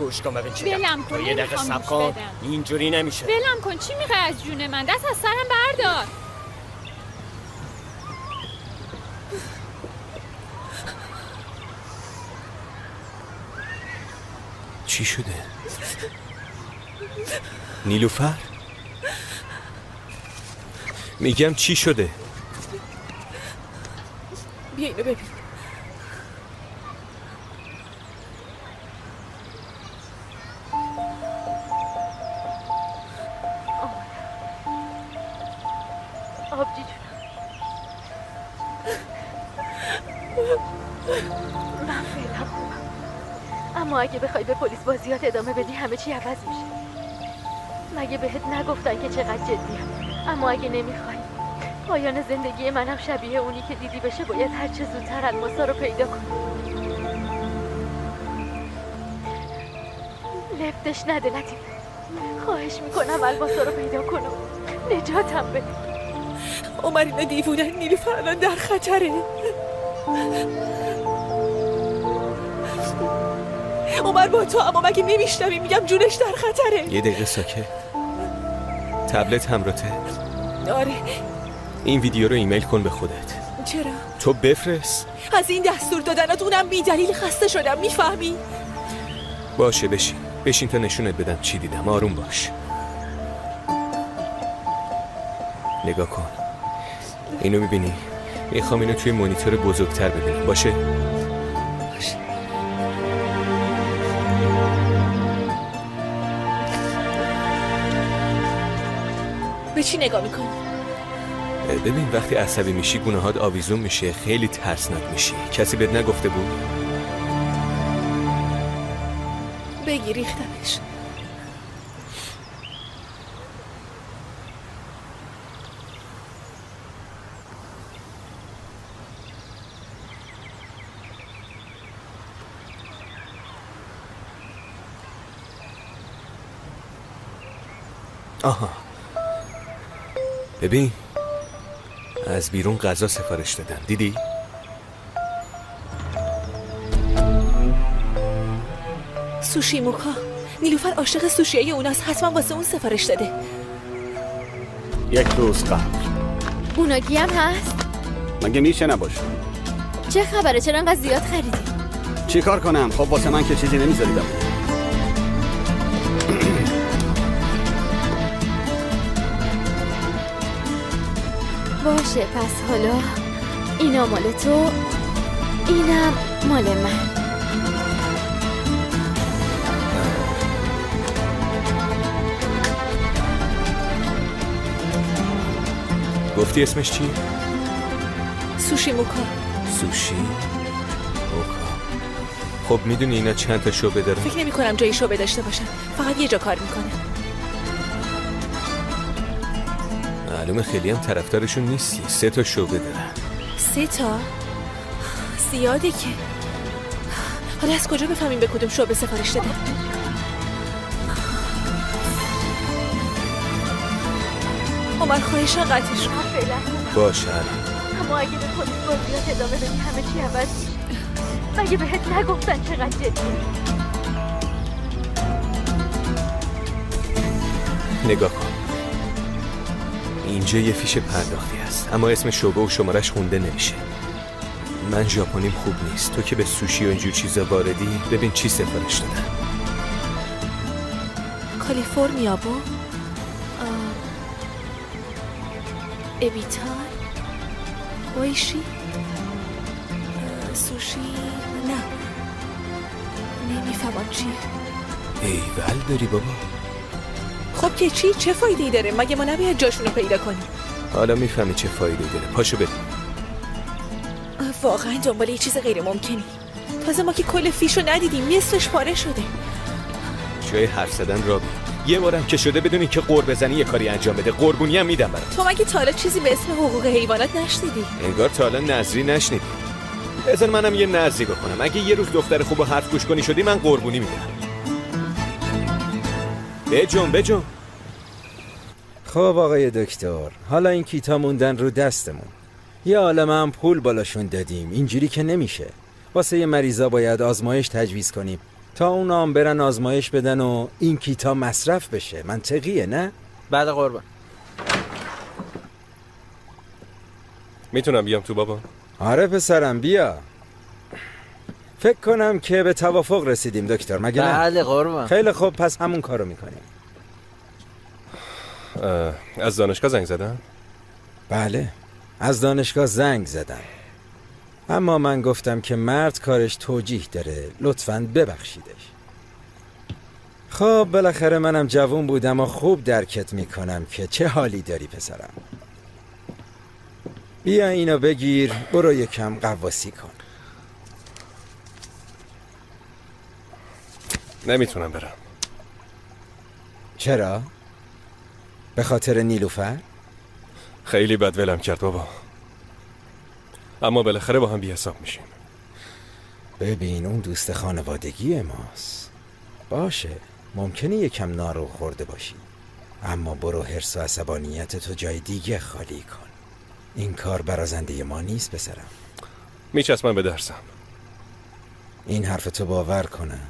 گوش کن ببین چی ولم کن. یه دقیقه صبر کن. اینجوری نمیشه. ولم کن. چی میخوای از جون من؟ دست از سرم بردار. چی شده؟ نیلوفر؟ میگم چی شده؟ بیا اینو ببین. آبجی جونم، من فعلا خوبم، اما اگه بخوای به پلیس بازیات ادامه بدی همه چی عوض میشه. مگه بهت نگفتن که چقدر جدیم؟ اما اگه نمیخوای پایان زندگی منم شبیه اونی که دیدی بشه، باید هرچه زودتر الماسا رو پیدا کنی. لفتش نده لطیف، خواهش میکنم الماسا رو پیدا کنم، نجاتم بده. عمر اینا دیوونن، نیلوفر الان در خطره. عمر با تو، اما مگه نمیشنوی میگم جونش در خطره. یه دقیقه ساکت. تبلت همراته؟ آره. این ویدیو رو ایمیل کن به خودت. چرا؟ تو بفرست. از این دستور دادنات اونم بی دلیل خسته شدم، میفهمی؟ باشه بشین تا نشونت بدم چی دیدم. آروم باش. نگاه کن. اینو میبینی؟ میخوام اینو توی مانیتور بزرگتر ببینم. باشه؟ به چی نگاه میکنی؟ ببین وقتی عصبی میشی گناهات آویزون میشه، خیلی ترسناک میشی. کسی بهت نگفته بود؟ بگی ریختمش. آها ببین از بیرون غذا سفارش دادن، دیدی؟ سوشی موکا. نیلوفر عاشق سوشیای اوناست، حتما واسه اون سفارش داده. یک روز قبل. اوناگی هم هست؟ مگه میشه نباشه؟ چه خبره؟ چرا انقدر زیاد خریدی؟ چی کار کنم؟ خب واسه من که چیزی نمیذاریدم. باشه پس حالا اینا مال تو، اینم مال من. گفتی اسمش چی؟ سوشی موکا. سوشی موکا. خب میدونی اینا چند تا شعبه داره؟ فکر نمی کنم جایی شعبه داشته باشن، فقط یه جا کار میکنه. معلومه خیلی هم طرفدارشون نیستی. 3 تا شعبه دارن. 3 تا؟ زیاده که. حالا از کجا بفهمیم به کدوم شعبه سفارش داده؟ عمر خواهشان قطعش کن. فعلا باشه اما اگه به پلیس بازیات ادامه بدی همه چی عوض میشه. مگه بهت نگفتن چقدر جدی؟ نگاه کن. اینجا یه فیش پرداختی هست، اما اسم شعبه و شمارش خونده نمیشه. من ژاپنیم خوب نیست. تو که به سوشی و اینجور چیزا واردی، ببین چی سفارش دادن. کالیفرنیا با ابیتان اویشی سوشی. نه نمیفهمم چیه. ایول داری بابا. خب که چی؟ چه فایده‌ای داره؟ مگه ما نباید جاشونو پیدا کنیم؟ حالا میفهمی چه فایده‌ای داره. پاشو بریم. واقعا دنبال یه چیز غیر ممکنی. تازه ما که کل فیشو ندیدیم، نصفش پاره شده. جای حرف زدن را بیا. یه بارم که شده بدونی که قور بزنی یه کاری انجام بده، قربونی هم میدم برات. تو مگه تا حالا چیزی به اسم حقوق حیوانات نشنیدی؟ انگار تا حالا نظری نشنیدی. بذار منم یه نظری بکنم. اگه یه روز دختر خوب و حرف گوش کنی شدی، من قربونی میدم. بجون. خب آقای دکتر، حالا این کیتا موندن رو دستمون. یه عالمه هم پول بالاشون دادیم، اینجوری که نمیشه. واسه یه مریضا باید آزمایش تجویز کنیم. تا اونام برن آزمایش بدن و این کیتا مصرف بشه. منطقیه نه؟ بعد قربان. میتونم بیام تو بابا؟ آره پسرم بیا. فکر کنم که به توافق رسیدیم دکتر، مگه نه؟ بله قربان. خیلی خوب، پس همون کارو میکنیم. از دانشگاه زنگ زدن؟ بله، از دانشگاه زنگ زدم، اما من گفتم که مرد کارش توجیه داره، لطفاً ببخشیدش. خب بالاخره منم جوون بودم و خوب درکت میکنم که چه حالی داری پسرم. بیا اینو بگیر، برو یکم قواسی کن. نمیتونم برم. چرا؟ به خاطر نیلوفر؟ خیلی بد ولم کرد بابا، اما بالاخره با هم بی حساب میشیم. ببین اون دوست خانوادگی ماست. باشه ممکنه یکم نارو خورده باشی، اما برو حرص و عصبانیت تو جای دیگه خالی کن. این کار برازنده ما نیست پسرم. میچسبم به درسم. این حرف تو باور کنم.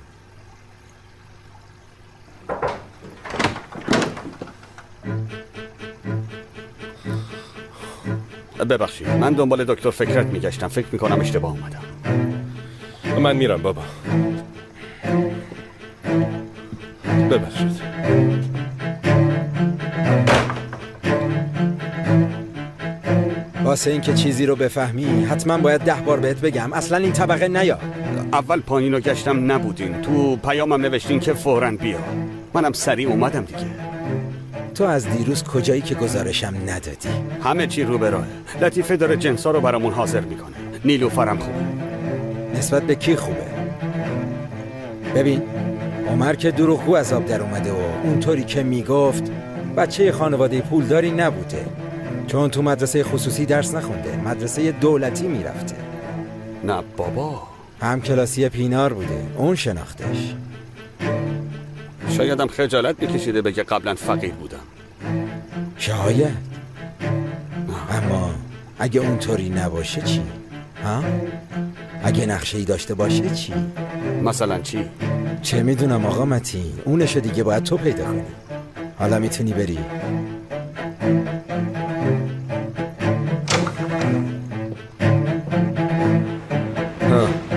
ببخشید، من دنبال دکتر فکرت میگشتم. فکر میکنم اشتباه اومدم. من میرم بابا، ببخشید. واسه این که چیزی رو بفهمی حتما باید 10 بار بهت بگم. اصلا این طبقه نیا. اول پایین رو گشتم نبودین، تو پیامم نوشتین که فوراً بیا. منم سریع اومدم دیگه. تو از دیروز کجایی که گزارشم ندادی؟ همه چی رو به راهه. لطیفه داره جنسا رو برامون حاضر میکنه. نیلوفرم خوبه. نسبت به کی خوبه؟ ببین عمر که دروغگو از آب در اومده و اونطوری که میگفت بچه خانواده پولداری نبوده، چون تو مدرسه خصوصی درس نخونده، مدرسه دولتی میرفته. نه بابا، هم کلاسی پینار بوده، اون شناختش. شایدم خجالت میکشیده بگه قبلا فقیر بودم. شاید، اما اگه اونطوری نباشه چی؟ ها؟ اگه نقشه‌ای داشته باشه چی؟ مثلا چی؟ چه میدونم آقا متین، اونشو دیگه باید تو پیدا کنی. حالا میتونی بری.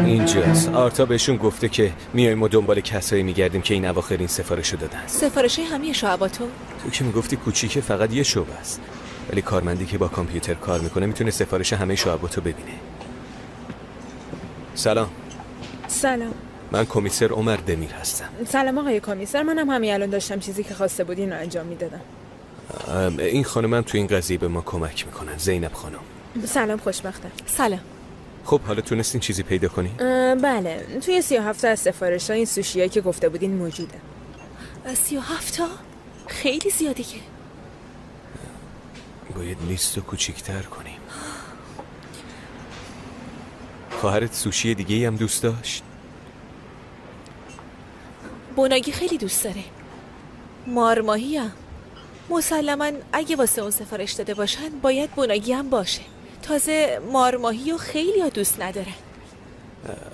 اینجاست. آرتا بهشون گفته که میایم و دنبال کسایی میگردیم که این اواخر این سفارشو دادن. سفارش همه شعباتو؟ تو که میگفتی کوچیکه، فقط یه شعبه است، ولی کارمندی که با کامپیوتر کار میکنه میتونه سفارش همه شعباتو ببینه. سلام. سلام، من کمیسر عمر دمیر هستم. سلام آقای کمیسر، منم همین الان داشتم چیزی که خواسته بودین رو انجام میدادم. این خانم تو این قضیه به ما کمک میکنن. زینب خانم. سلام، خوشبختم. سلام. خب حالا تونستین چیزی پیدا کنی؟ بله، توی 37 از سفارش ها این سوشیایی که گفته بودین موجوده. 37 تا؟ خیلی زیاده که. باید لیست رو کوچیک‌تر کنیم. خواهرت سوشی دیگه ای هم دوست داشت؟ بوناگی خیلی دوست داره. مارماهی هم. مسلما اگه واسه اون سفارش داده باشن باید بوناگی هم باشه. تازه مارماهی رو خیلی ها دوست ندارن.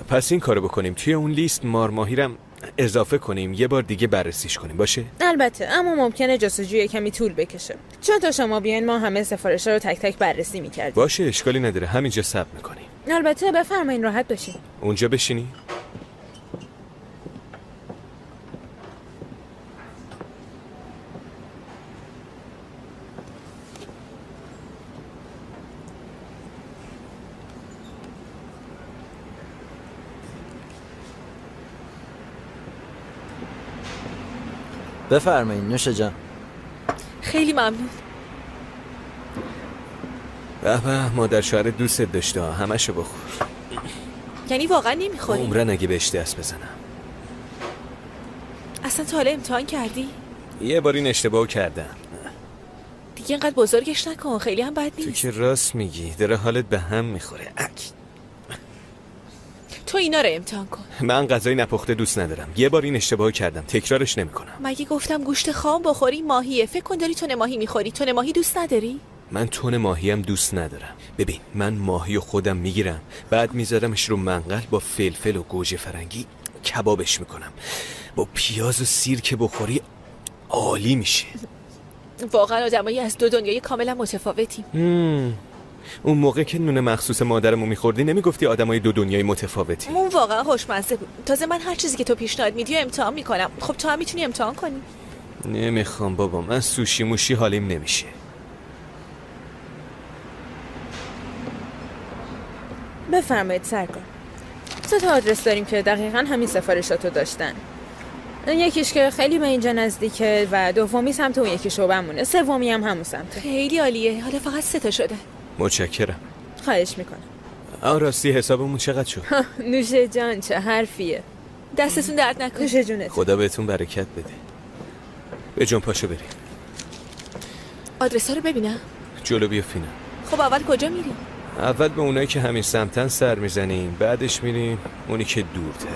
پس این کارو بکنیم، توی اون لیست مارماهی رو اضافه کنیم، یه بار دیگه بررسیش کنیم. باشه؟ البته، اما ممکنه جستجوی کمی طول بکشه، چون تا شما بیاین ما همه سفارش ها رو تک تک بررسی میکردیم. باشه، اشکالی نداره، همینجا ثبت میکنیم. البته بفرمایین، راحت باشین. اونجا بشینی؟ بفرمایین، نوش جان. خیلی ممنون. به مادر شوهرت دوستت داشته، همشو بخور. یعنی واقعا نمیخوری؟ عمرن اگه بهش دست بزنم. اصلا تا حالا امتحان کردی؟ یه بار این اشتباهو کردم. دیگه اینقدر بزرگش نکن، خیلی هم بد نیست. تو که راست میگی، داره حالت به هم میخوره. تو اینا رو امتحان کن. من غذای نپخته دوست ندارم. یه بار این اشتباهو کردم، تکرارش نمیکنم. مگه گفتم گوشت خام بخوری؟ ماهیه. فکر کن داری تن ماهی میخوری. تن ماهی دوست نداری؟ من تن ماهی هم دوست ندارم. ببین، من ماهی رو خودم میگیرم، بعد میذارمش رو منقل با فلفل و گوجه فرنگی کبابش میکنم. با پیاز و سیر که بخوری عالی میشه. واقعا آدمایی از دو دنیای کاملا متفاوتیم. اون موقع که نون مخصوص مادرمو میخوردی نمیگفتی آدمای دو دنیای متفاوتی؟ اون واقعا خوشمزه بود. تازه من هر چیزی که تو پیشنهاد میدی امتحان میکنم. خب تو هم میتونی امتحان کنی. نمیخوام بابا، من سوشی موشی حالیم نمیشه. بفرمایید سرکار. 3 آدرس داریم که دقیقاً همین سفارشاتو داشتن. یکیش که خیلی به اینجا نزدیکه و دومی سمت اون یکی شعبمونه، سومی هم همون سمته. خیلی عالیه. حالا فقط 3 شده. متشکرم. خواهش میکنم. راستی حسابمون چقدر شد؟ نوش جان، چه حرفیه. دستتون درد نکنه. نوش جونت. خدا بهتون برکت بده. به جون پاشو بریم. آدرس ها رو ببینم. جلو بیا فینا. خب اول کجا میریم؟ اول به اونایی که همین سمتن سر میزنیم، بعدش میریم اونی که دورتره.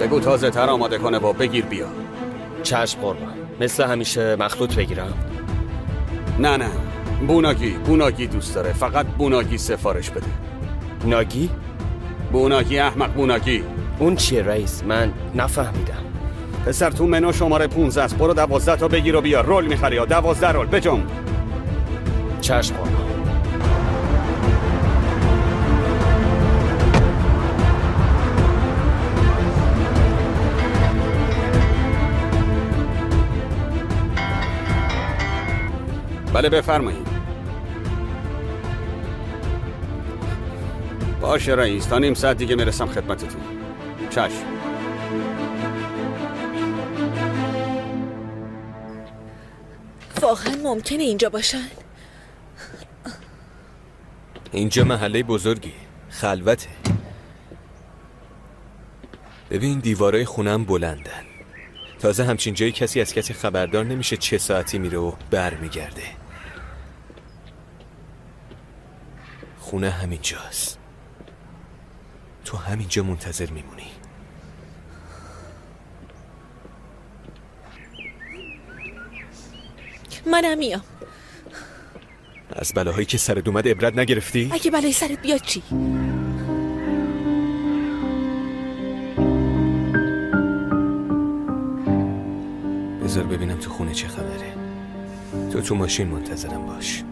بگو تازه تر آماده کنه و بگیر بیا. چشم قربان. مثل همیشه مخلوط بگیرم. نه بوناگی دوست داره. فقط بوناگی سفارش بده. ناگی؟ بوناگی احمق بوناگی. اون چیه رئیس؟ من نفهمیدم. پسر تو منو شماره 15 است. برو 12 تا بگیر و بیا. رول میخری یا 12 رول بجم. چشم قربان. بله بفرمایید. باشه رئیس، تا نیم ساعت دیگه میرسم خدمتتون. چشم. واقعا ممکنه اینجا باشن؟ اینجا محله بزرگی، خلوته. ببین دیوارای خونم بلندن. تازه همچین جایی کسی از کسی خبردار نمیشه چه ساعتی میره و برمیگرده. خونه همینجاست. تو همینجا منتظر میمونی. منم میام. از بلاهایی که سرت اومد عبرت نگرفتی؟ اگه بلای سرت بیاد چی؟ بذار ببینم تو خونه چه خبره. تو ماشین منتظرم باش.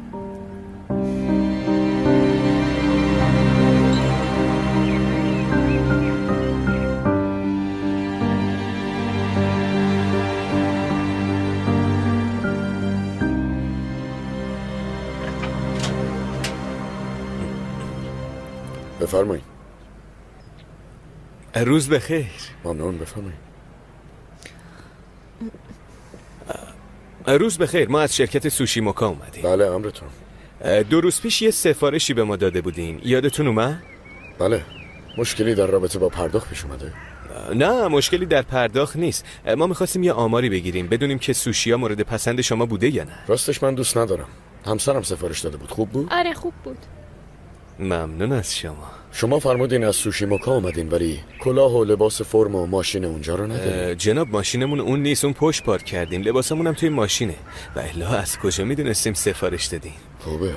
بفرمایید. روز بخیر. ممنون، بفرمایید. روز بخیر. ما از شرکت سوشی موکا اومدیم. بله امرتون. 2 روز پیش یه سفارشی به ما داده بودین، یادتون اومد؟ بله. مشکلی در رابطه با پرداخت پیش اومده؟ نه مشکلی در پرداخت نیست. ما میخواستیم یه آماری بگیریم بدونیم که سوشی ها مورد پسند شما بوده یا نه. راستش من دوست ندارم. همسرم سفارش داده بود. خوب بود؟ آره خوب بود. ممنون از شما. شما فرمودین از سوشی موکا اومدین ولی کلاه و لباس فرم و ماشین اونجا رو ندارین. جناب ماشینمون اون نیست، اون پشت پارک کردیم. لباسمون هم توی ماشینه. و الا از کجا میدونستیم سفارش دادین؟ خوبه.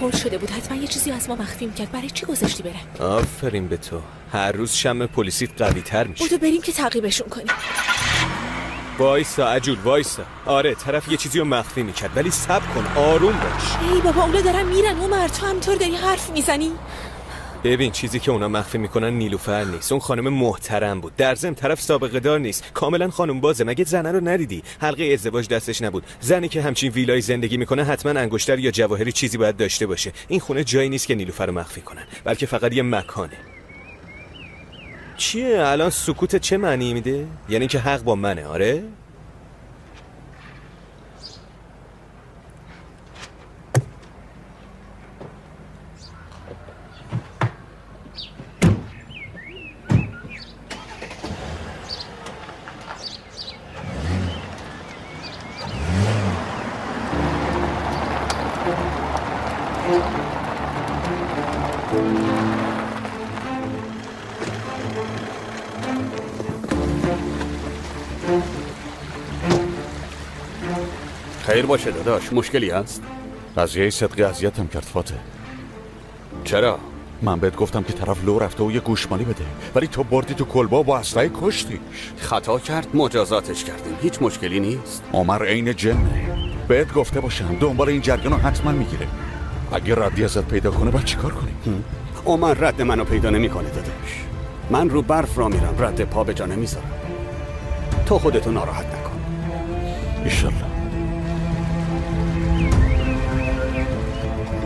پر شده بود. حتما یه چیزی از ما مخفی میکرد. برای چی گذاشتی برن؟ آفرین به تو. هر روز شم پلیسیت قوی تر میشه. بودو بریم که تعقیبشون کنیم. وایسا عجول وایسا. آره طرف یه چیزی رو مخفی میکرد ولی صبر کن، آروم باش. ای بابا اونا دارن میرن. عمر تو همطور داری حرف میزنی؟ ببین چیزی که اونا مخفی میکنن نیلوفر نیست. اون خانم محترم بود. در ضمن طرف سابقه دار نیست. کاملا خانم بازه. مگه زنه رو ندیدی؟ حلقه ازدواج دستش نبود. زنی که همچین ویلای زندگی میکنه حتما انگشتر یا جواهری چیزی باید داشته باشه. این خونه جایی نیست که نیلوفر رو مخفی کنن، بلکه فقط یه مکانه. چیه الان سکوت چه معنی میده؟ یعنی که حق با منه. آره خیر باشه داداش، مشکلی هست؟ قضیه صدقی اذیتم کرد فاتح. چرا؟ من بهت گفتم که طرف لو رفته و یه گوشمالی بده، ولی تو بردی تو کلبا با اسلحه کشتیش. خطا کرد، مجازاتش کردیم، هیچ مشکلی نیست. عمر عین جنه. بهت گفته باشم دنبال این جریان رو حتما میگیره. اگه ردی ازت پیدا کنه باید چیکار کنیم؟ عمر رد منو پیدا نمیکنه داداش. من رو برف را میرم، رد پا به جا نمیذارم. تو خودتو ناراحت نکن. ایشالله.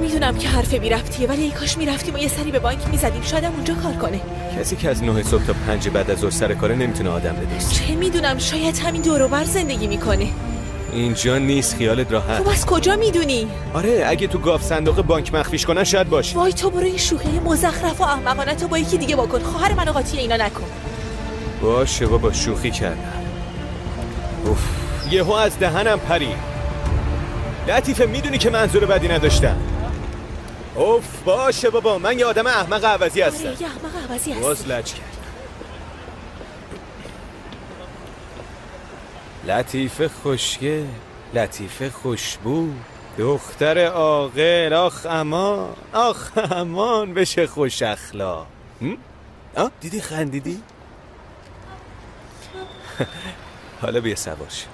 میدونم که حرف بی ربطیه، ولی ای کاش میرفتیم و یه سری به بانک میزدیم، شاید هم اونجا کار کنه. کسی که از 9 صبح تا 5 بعد از ظهر سر کاره نمیتونه آدم بدوزه. چه میدونم، شاید همین دور و بر زندگی میکنه. اینجا نیست، خیالت راحت. خب از کجا میدونی؟ آره اگه تو گاف صندوق بانک مخفیش کنن شاید باشه. وای تو برو این شوخی مزخرف و احمقانه تو با یکی دیگه بکن. خواهر منو قاطی اینا نکن. باشه بابا، شوخی کردم. اوف، یهو از دهنم پری. لطیفه میدونی که منظور بدی نداشتم. اوف باشه بابا، من یه آدم احمق عوضی هستم. یه احمق عوضی هستی. باز لج کرد. لطیفه خوشگه، لطیفه خوشبو، دختر عاقل، آخ امان، آخ امان بشه خوش اخلاق. دیدی خندیدی؟ حالا بیا سوار شو.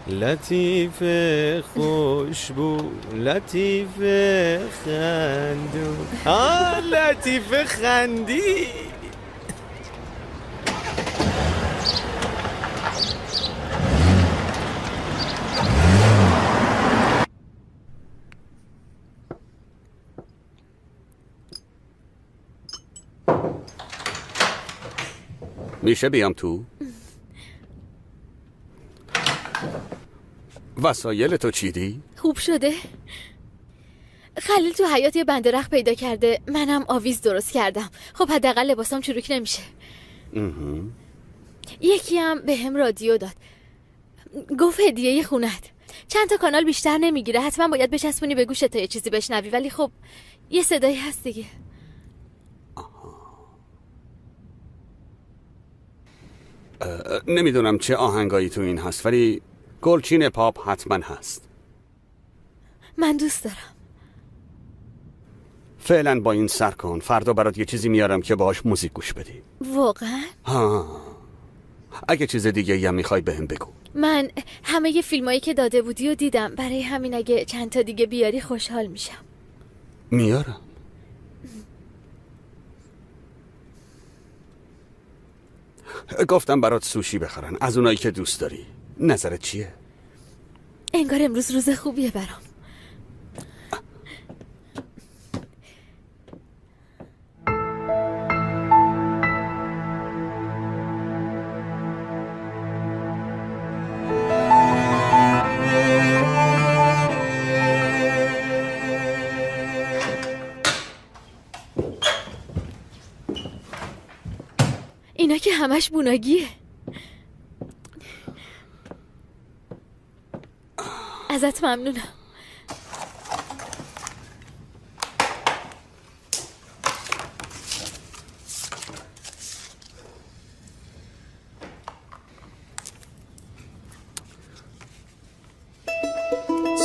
لطیفه خوشبو، لطیفه خندو، لطیفه خندی. میشه بیام تو؟ وسایل تو چیدی؟ خوب شده؟ خلیل تو حیاط یه بند رخت پیدا کرده، منم آویز درست کردم. خب حداقل لباسام چروک نمیشه. یکی هم به هم رادیو داد، گفت هدیه خونت. چند تا کانال بیشتر نمیگیره، حتما باید بچسبونی به گوشت تا یه چیزی بشنوی، ولی خب یه صدایی هست دیگه. نمیدونم چه آهنگایی تو این هست، ولی گلچین پاپ حتما هست. من دوست دارم. فعلا با این سر کن، فردا برات یه چیزی میارم که باهاش موزیک گوش بدی. واقعا؟ اگه چیز دیگه هم میخوای بهم بگو. من همه ی فیلمایی که داده بودی و دیدم، برای همین اگه چند تا دیگه بیاری خوشحال میشم. میارم. گفتم برات سوشی بخرن، از اونایی که دوست داری. نظرت چیه؟ انگار امروز روز خوبیه برام. اینا که همش بوناگیه. ازت ممنونم.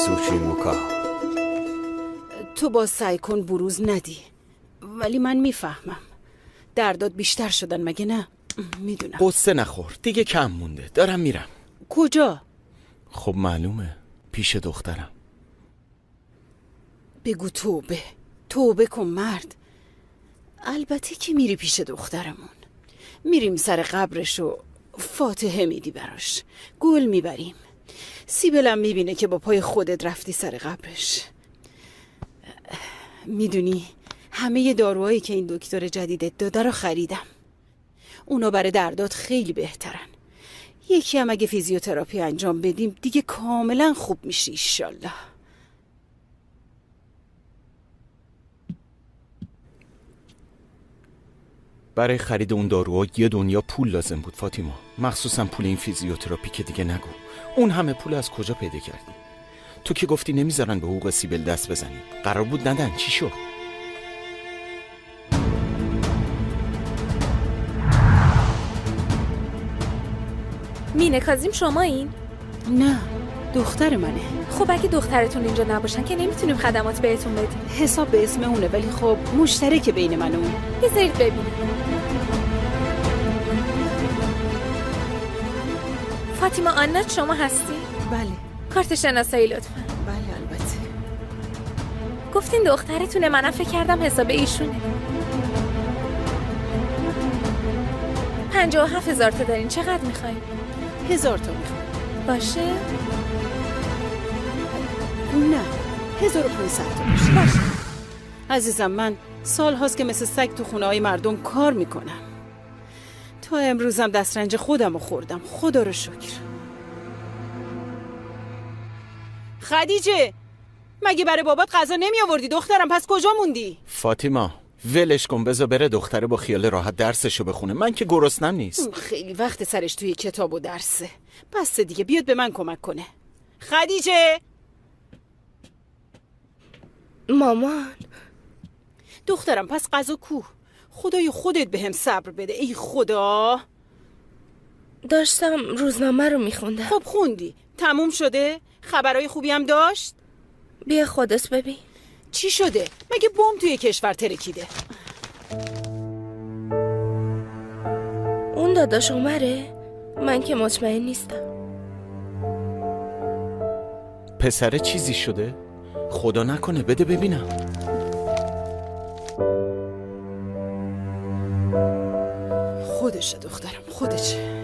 سوشی موکا، تو باز سعی کن بروز ندی، ولی من میفهمم دردات بیشتر شدن، مگه نه؟ میدونم. قصه نخور، دیگه کم مونده، دارم میرم. کجا؟ خب معلومه، پیش دخترم. بگو توبه، توبه کن مرد. البته که میری پیش دخترمون، میریم سر قبرش و فاتحه میدی براش، گل میبریم. سیبلم میبینه که با پای خودت رفتی سر قبرش. میدونی همه داروهایی که این دکتر جدیدت داده رو خریدم. اونا برای دردات خیلی بهترن. یکی هم اگه فیزیوتراپی انجام بدیم دیگه کاملا خوب میشی ایشالله. برای خرید اون داروها یه دنیا پول لازم بود فاطیما، مخصوصا پول این فیزیوتراپی که دیگه نگو. اون همه پول از کجا پیدا کردی؟ تو که گفتی نمیذارن به حقوق سیبل دست بزنی. قرار بود ندن، چی شد؟ مینه کاظیم شما این؟ نه، دختر منه. خب اگه دخترتون اینجا نباشن که نمیتونیم خدمات بهتون بدیم. حساب به اسم اونه ولی خب مشترک بین من و اون. بذارید ببینیم. فاطیما آنات شما هستی؟ بله. کارت شناسایی لطفا. بله البته. گفتین دخترتونه، منم فکر کردم حساب ایشونه. 57,000 تا دارین، چقدر میخواین؟ 1000 تا میخوام. باشه؟ نه، 1500 تا باشه. عزیزم من سال هاست که مثل سگ تو خونه های مردم کار میکنم. تا امروزم دسترنج خودم رو خوردم، خدا رو شکر. خدیجه مگه برای بابات غذا نمی آوردی دخترم؟ پس کجا موندی؟ فاطیما ولش کن، بذار بره دختره با خیال راحت درسشو بخونه. من که گرسنم نیست. خیلی وقت سرش توی کتاب و درسه. بس دیگه بیاد به من کمک کنه. خدیجه مامان دخترم پس غذا کو؟ خدای خودت به هم صبر بده ای خدا. داشتم روزنامه رو میخوندم. خب خوندی؟ تموم شده؟ خبرهای خوبی هم داشت؟ بیا خودت ببین. چی شده؟ مگه بمب توی کشور ترکیده؟ اون داداش عمره؟ من که مطمئن نیستم. پسر چیزی شده؟ خدا نکنه، بده ببینم. خودشه دخترم، خودشه.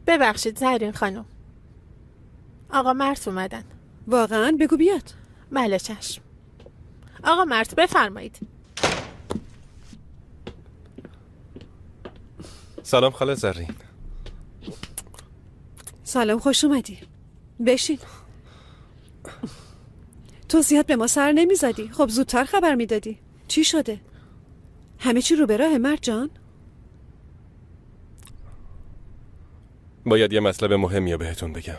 ببخشید زرین خانم، آقا مرت اومدن. واقعا؟ بگو بیاد. بله چشم. آقا مرت بفرمایید. سلام خاله زرین. سلام، خوش اومدی. بشین. تو زیاد به ما سر نمیزدی. خب زودتر خبر میدادی. چی شده؟ همه چی رو به راه مرد جان؟ باید یه مطلب مهمی رو بهتون بگم.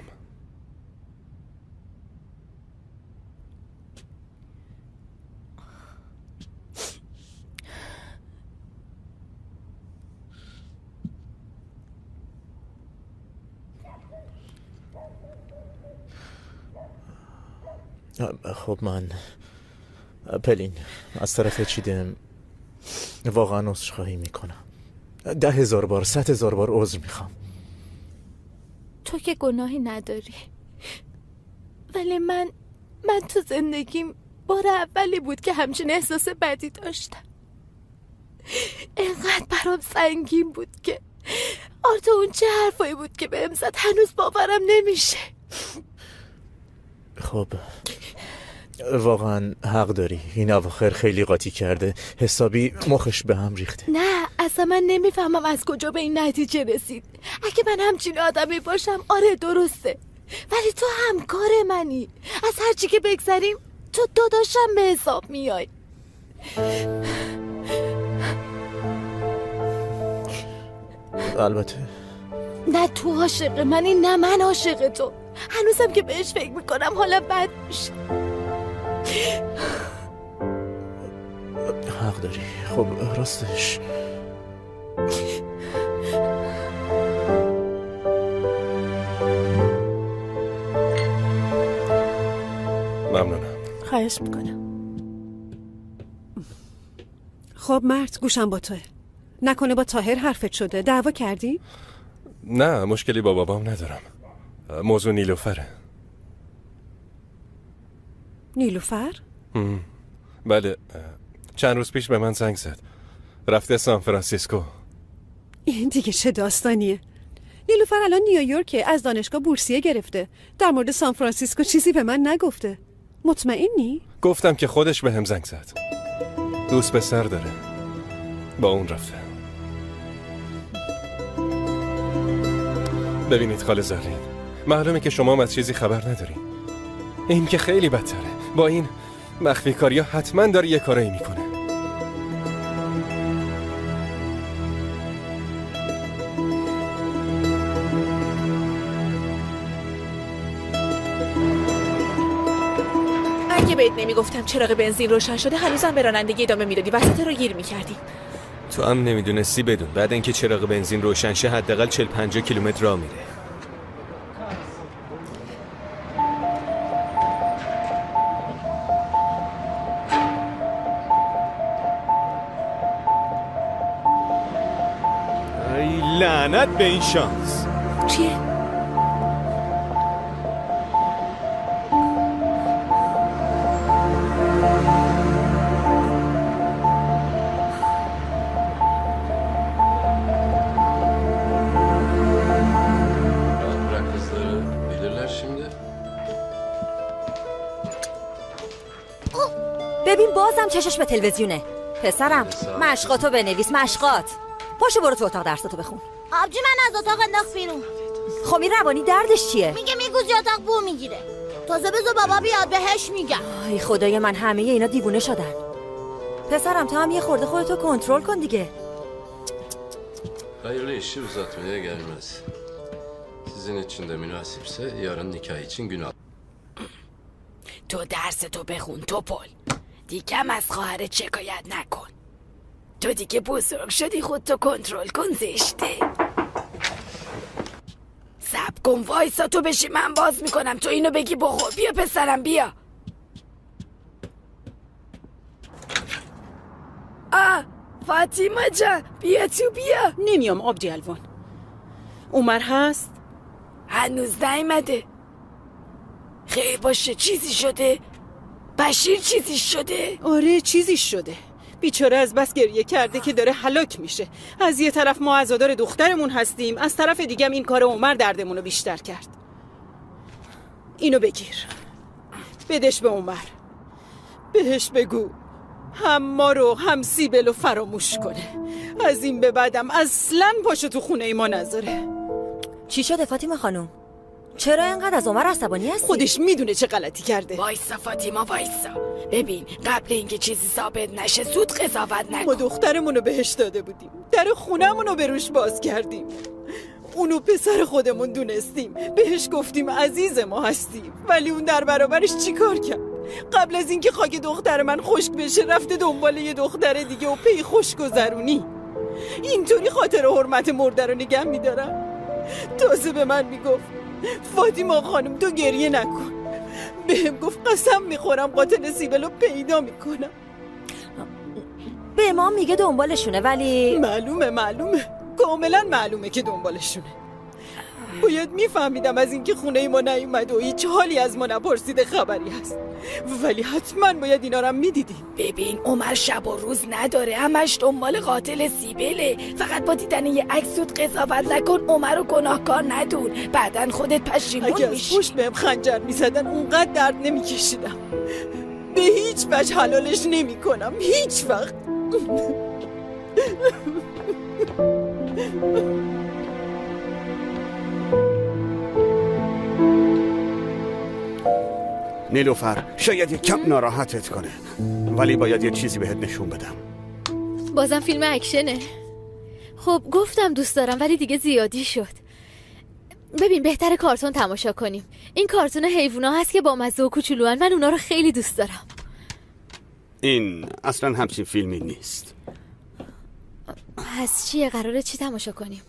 خب من پلین از طرف چیدم واقعا عذرخواهی میکنم. 10,000 بار 100,000 بار عذر میخوام. تو که گناهی نداری، ولی من تو زندگیم بار اولی بود که همچین احساس بدی داشتم. اینقدر برام سنگین بود که آرتا اون چه حرفایی بود که بهم زد هنوز باورم نمیشه. خب واقعا حق داری، این اواخر خیلی قاطی کرده، حسابی مخش به هم ریخته. نه اصلا من نمیفهمم از کجا به این نتیجه رسید. اگه من همچین آدمی باشم آره درسته، ولی تو همکار منی، از هرچی که بگذریم تو داداشم به حساب میای. البته نه تو عاشق منی نه من عاشق تو. هنوزم که بهش فکر میکنم حالا بد میشه. داری. خب راستش ممنونم. خواهش میکنم. خب مرد، گوشم با توه. نکنه با طاهر حرفت شده؟ دعوا کردی؟ نه، مشکلی با بابام ندارم. موضوع نیلوفره. نیلوفر؟ بله، چند روز پیش به من زنگ زد. رفته سان فرانسیسکو. این دیگه چه داستانیه؟ نیلوفر الان نیویورکه، از دانشگاه بورسیه گرفته. در مورد سان فرانسیسکو چیزی به من نگفته. مطمئنی؟ گفتم که خودش به هم زنگ زد. دوست پسر داره، با اون رفته. ببینید خاله زرین، معلومه که شما هم از چیزی خبر ندارین. این که خیلی بدتره. با این مخفی کاریا حتما داره یه کارایی میکنه. اگه بهت نمیگفتم چراغ بنزین روشن شده هنوزم به رانندگی ادامه میدادی، وسط رو گیر میکردی. تو هم نمیدونستی بدون بعد اینکه چراغ بنزین روشن شه حداقل 40-50 کیلومتر راه میره. ای لعنت به این شانس. چیه؟ ببین بازم چشش به تلویزیونه. پسرم مشقاتو بنویس. مشقات. پاشو برو تو اتاق درستو بخون. آبجی من از اتاق انداخت بیرون. خب این روانی دردش چیه؟ میگه میگوزی اتاق بو میگیره. تازه بذار بابا بیاد بهش میگم. ای خدای من، همه اینا دیوونه شدن. Pesarım tamam ye خورده خودتو کنترل کن دیگه. Hayırlı işi uzatmaya gelmez. Sizin için de münasipse yarın nikah için gün al. تو درس تو بخون توپل. دیگه از خواهرت شکایت نکن. تو دیگه بزرگ شدی، خودتو کنترل کن. زشته. صبر کن وایسا، تو بشی من باز میکنم، تو اینو بگی بخور. بیا پسرم بیا. فاطیما جان بیا تو بیا. نمیام آبجی الوان. عمر هست؟ هنوز نیومده. خیلی باشه چیزی شده؟ بشیر چیزی شده؟ آره چیزی شده. بیچاره از بس گریه کرده که داره هلاک میشه. از یه طرف ما عزادار دخترمون هستیم، از طرف دیگه این کار عمر دردمونو بیشتر کرد. اینو بگیر، بدش به عمر، بهش بگو هم ما رو هم سیبلو فراموش کنه. از این به بعدم اصلاً پاشو تو خونه ما نذاره. چی شده فاطیما خانم؟ چرا اینقدر از عمر عصبانی هستی؟ خودش میدونه چه غلطی کرده. وایسا فاطیما وایسا. ببین قبل اینکه چیزی ثابت نشه زود قضاوت نکن. ما دخترمونو بهش داده بودیم، در خونمونو به روش باز کردیم، اونو پسر خودمون دونستیم، بهش گفتیم عزیز ما هستیم، ولی اون در برابرش چی کار کرد؟ قبل از اینکه خاک دختر من خشک بشه رفته دنبال یه دختر دیگه و پی خوشگذرونی. اینطوری خاطر حرمت مرده رو نگه میدارم. تازه به من میگفت فاطیما خانم تو گریه نکن. بهم گفت قسم میخورم قاتل سیبلو پیدا میکنم. به ما میگه دنبالشونه ولی معلومه کاملا معلومه که دنبالشونه. باید میفهمیدم از اینکه خونه ما نیومد و هیچ حالی از ما نپرسیده خبری هست، ولی حتما باید اینا رو میدیدیم. ببین عمر شب و روز نداره، همش دنبال قاتل سیبله. فقط با دیدن یه عکس زود قضاوت نکن، عمر رو گناهکار ندون، بعدن خودت پشیمون میشی. اگه از پشت بهم خنجر میزدن اونقدر درد نمیکشیدم. به هیچ وجه حلالش نمیکنم، هیچ وقت. نیلوفر شاید یک کم ناراحتت کنه، ولی باید یه چیزی بهت نشون بدم. بازم فیلم اکشنه. خب گفتم دوست دارم ولی دیگه زیادی شد. ببین بهتره کارتون تماشا کنیم. این کارتون حیوونا هست که با مزه و کوچولوان، من اونا رو خیلی دوست دارم. این اصلا همچین فیلمی نیست. پس چیه؟ قراره چی تماشا کنیم؟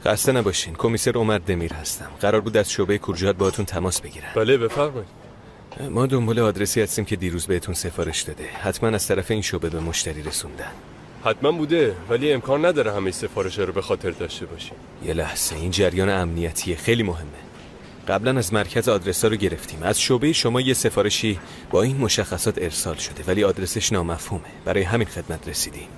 خسته نباشین. کمیسر عمر دمیر هستم. قرار بود از شعبه کورجات باهاتون تماس بگیرم. بله بفرمایید. ما دنبال آدرسی هستیم که دیروز بهتون سفارش داده. حتما از طرف این شعبه به مشتری رسوندن. حتما بوده، ولی امکان نداره همه سفارش رو به خاطر داشته باشیم. یه لحظه، این جریان امنیتیه، خیلی مهمه. قبلا از مرکز آدرس‌ها رو گرفتیم. از شعبه شما یه سفارشی با این مشخصات ارسال شده، ولی آدرسش نامفهومه. برای همین خدمت رسیدیم.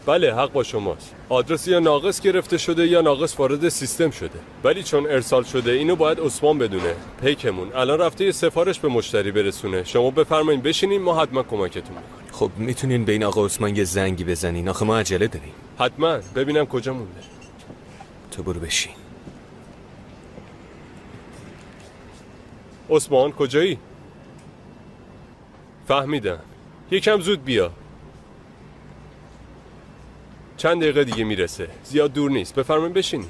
بله حق با شماست. آدرس یا ناقص گرفته شده یا ناقص وارد سیستم شده. ولی چون ارسال شده اینو باید عثمان بدونه. پیکمون الان رفته یه سفارش به مشتری برسونه. شما بفرمایین بشینین، ما حتما کمکتون میکنیم. خب میتونین به این آقا عثمان یه زنگی بزنین؟ آخه ما عجله داریم. حتما. ببینم کجا مونده. تو برو بشین. عثمان کجایی؟ فهمیدم. یکم زود بیا. چند دقیقه دیگه میرسه. زیاد دور نیست. بفرمایید بشینی.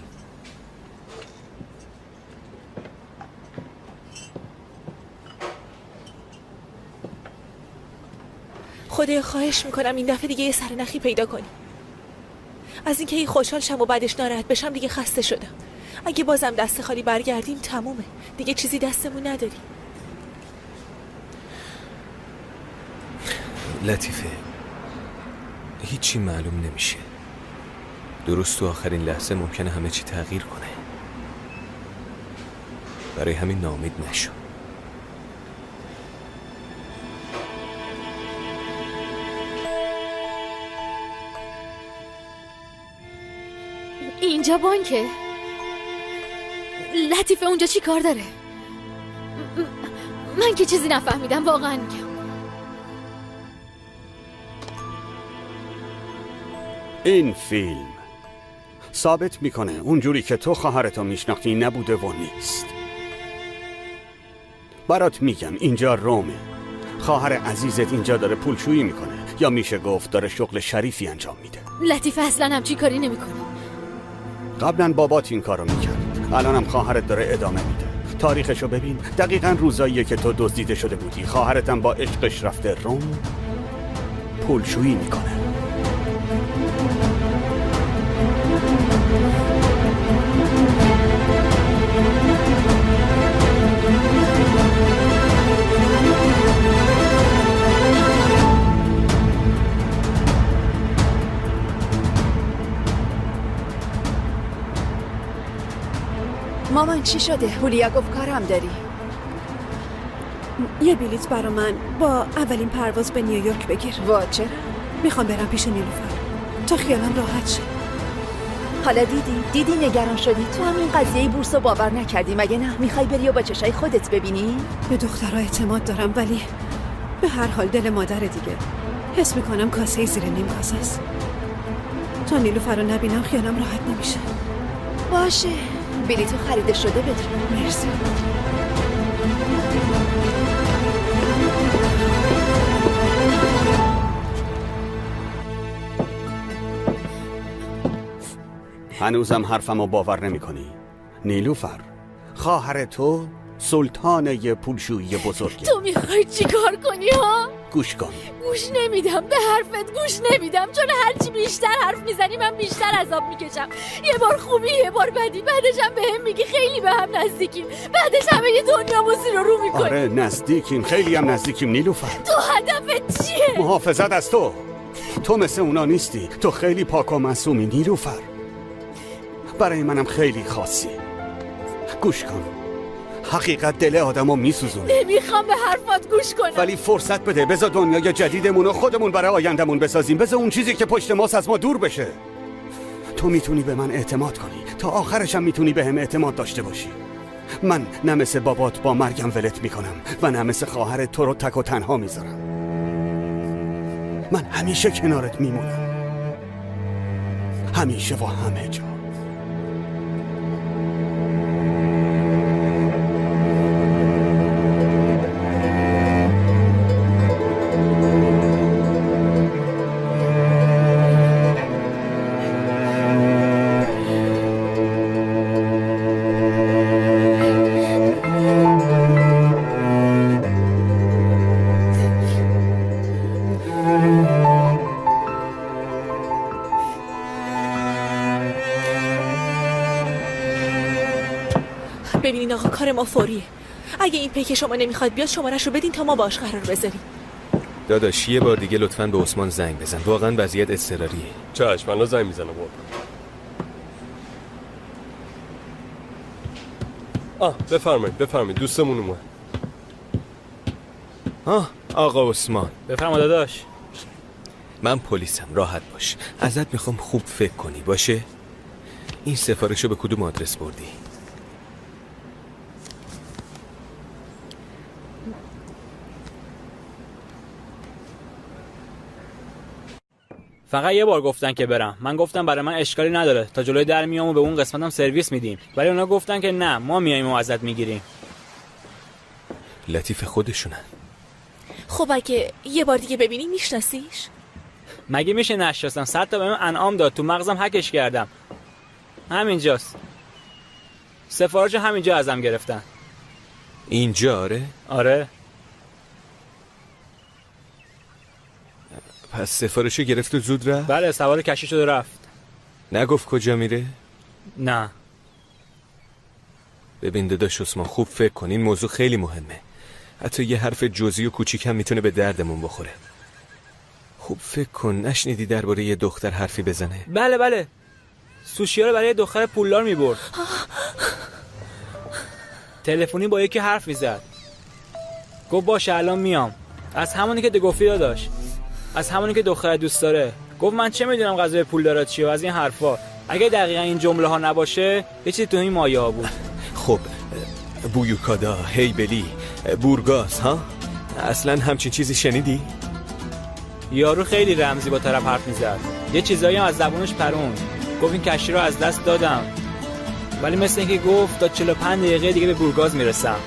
خدایا خواهش میکنم این دفعه دیگه یه سرنخی پیدا کنی. از اینکه این خوشحال شم و بعدش ناراحت بشم دیگه خسته شدم. اگه بازم دست خالی برگردیم تمومه. دیگه چیزی دستمون نداریم. لطیفه، هیچی معلوم نمیشه. درست تو آخرین لحظه ممکنه همه چی تغییر کنه. برای همین ناامید نشو. اینجا بانکه؟ لطیفه اونجا چی کار داره؟ من که چیزی نفهمیدم، واقعا میگم. این فیلم ثابت میکنه اونجوری که تو خواهرتو میشناختی نبوده و نیست. برات میگم اینجا رومه. خواهر عزیزت اینجا داره پولشویی میکنه، یا میشه گفت داره شغل شریفی انجام میده. لطیفه اصلا همچین کاری نمیکنه. قبلا بابات این کارو میکرد، الانم خواهرت داره ادامه میده. تاریخشو ببین، دقیقاً روزاییه که تو دزدیده شده بودی. خواهرتم با عشقش رفته روم پولشویی میکنه. مامان چی شده؟ هولیا گفت کارم داری. یه بلیت برا من با اولین پرواز به نیویورک بگیر. وا چرا؟ میخوام برم پیش نیلوفر تا خیالم راحت شه. حالا دیدی نگران شدی؟ تو همین قضیه بورس رو باور نکردی مگه نه؟ میخوای بری و با چشای خودت ببینی؟ به دخترها اعتماد دارم، ولی به هر حال دل مادر دیگه. حس میکنم کاسه زیر نیم کاسه است. تا نیلوفر رو نبینم خیالم راحت نمیشه. باشه، بلیطو خریده شده بدون. مرسی. هنوزم حرفمو باور نمی کنی؟ نیلوفر خواهر تو سلطانه پولشویی بزرگی. تو میخوای چی کار کنی ها؟ گوش کن. گوش نمیدم، به حرفت گوش نمیدم، چون هرچی بیشتر حرف میزنی من بیشتر عذاب میکشم. یه بار خوبی یه بار بدی، بعدش هم بهم میگی خیلی به هم نزدیکیم، بعدش همه یه دنیا موزی رو میکنی. آره نزدیکیم، خیلی هم نزدیکیم نیلوفر. تو هدفت چیه؟ محافظت از تو. تو مثل اونا نیستی، تو خیلی پاک و معصومی نیلوفر. برای منم خیلی خاصی. گوش کن، حقیقت دل آدمو میسوزونه. نمیخوام به حرفات گوش کنم. ولی فرصت بده، بذار دنیای جدیدمون و خودمون برای آیندمون بسازیم. بذار اون چیزی که پشت ماست از ما دور بشه. تو میتونی به من اعتماد کنی، تا آخرشم میتونی به هم اعتماد داشته باشی. من نه مثل بابات با مرگم ولت میکنم و نه مثل خواهرت تو رو تک و تنها میذارم. من همیشه کنارت میمونم، همیشه و همه جا. ببینین آقا، کار ما فوریه. اگه این پیک شما نمیخواد بیاد، شمارش رو بدین تا ما باش قرار بذاریم. داداش یه بار دیگه لطفاً به عثمان زنگ بزن، واقعا وضعیت اضطراریه. چشم، الان زنگ میزنم بابا. بفرمایید دوستمون اومد. آقا عثمان. بفرما داداش. من پلیسم، راحت باش. ازت میخوام خوب فکر کنی باشه؟ این سفارشو به کدوم آدرس بردی؟ فقط یه بار گفتن که برم. من گفتم برای من اشکالی نداره، تا جلوی در میام و به اون قسمتم سرویس میدیم. ولی اونا گفتن که نه، ما میایم و ازت میگیریم. لطیف خودشونن. خب اگه یه بار دیگه ببینی میشناسیش؟ مگه میشه نشناسم؟ 100 تا بهم انعام داد، تو مغزم هکش کردم. همینجاست. سفارش همینجا ازم گرفتن. اینجا؟ آره. پس سفارشو گرفت و زود رفت؟ بله، سوار کشتی شد و رفت. نگفت کجا میره؟ نه. ببین داداش عثمان، خوب فکر کن، این موضوع خیلی مهمه. حتی یه حرف جزئی و کوچیک هم میتونه به دردمون بخوره. خوب فکر کن، نشنیدی درباره یه دختر حرفی بزنه؟ بله سوشیا رو برای دختر پولدار میبرد. تلفنی با یکی حرف میزد، گفت باشه الان میام. از همونی که گفتی داداش، از همونی که دختر دوست داره. گفت من چه میدونم قضیه پولدارات چیه و از این حرفا. اگه دقیقا این جمله ها نباشه، یه چیزی تو این مایه ها بود. خب بویوکادا، هیبلی، بورگاس ها؟ اصلا همچین چیزی شنیدی؟ یارو خیلی رمزی با طرف حرف میزد، یه چیزایی هم از زبونش پروند. گفت این کشتی رو از دست دادم، ولی مثل اینکه گفت تا 45 دقیقه دیگه به بورگاز میرسم.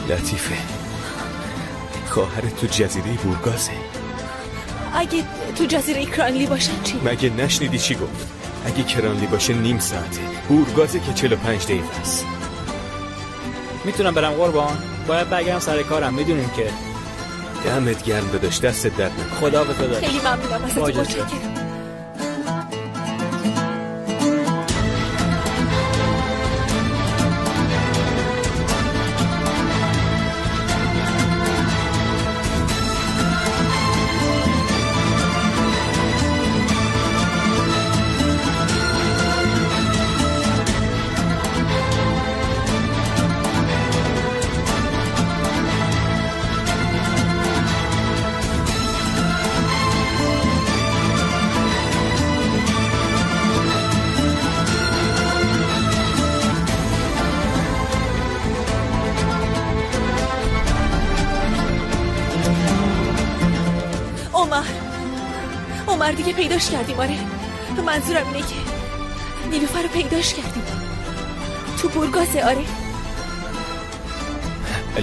لطیفه، خواهرت تو جزیره بورگازه. اگه تو جزیره کرانلی باشن چی؟ مگه نشنیدی چی گفت؟ اگه کرانلی باشه نیم ساعته، بورگازه که 45 دقیقه است. میتونم برم قربان؟ باید برگردم سر کارم، میدونیم که. دمت گرم داداش، دستت درد نکنه. خدا به تو. خیلی ممنونم ازت، متشکرم. عمر دیگه پیداش کردیم. آره، منظورم اینه که نیلوفر رو پیداش کردیم تو بورگازه. آره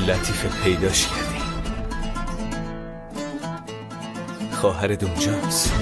لطیفه، پیداش کردیم. خواهرت اونجاست.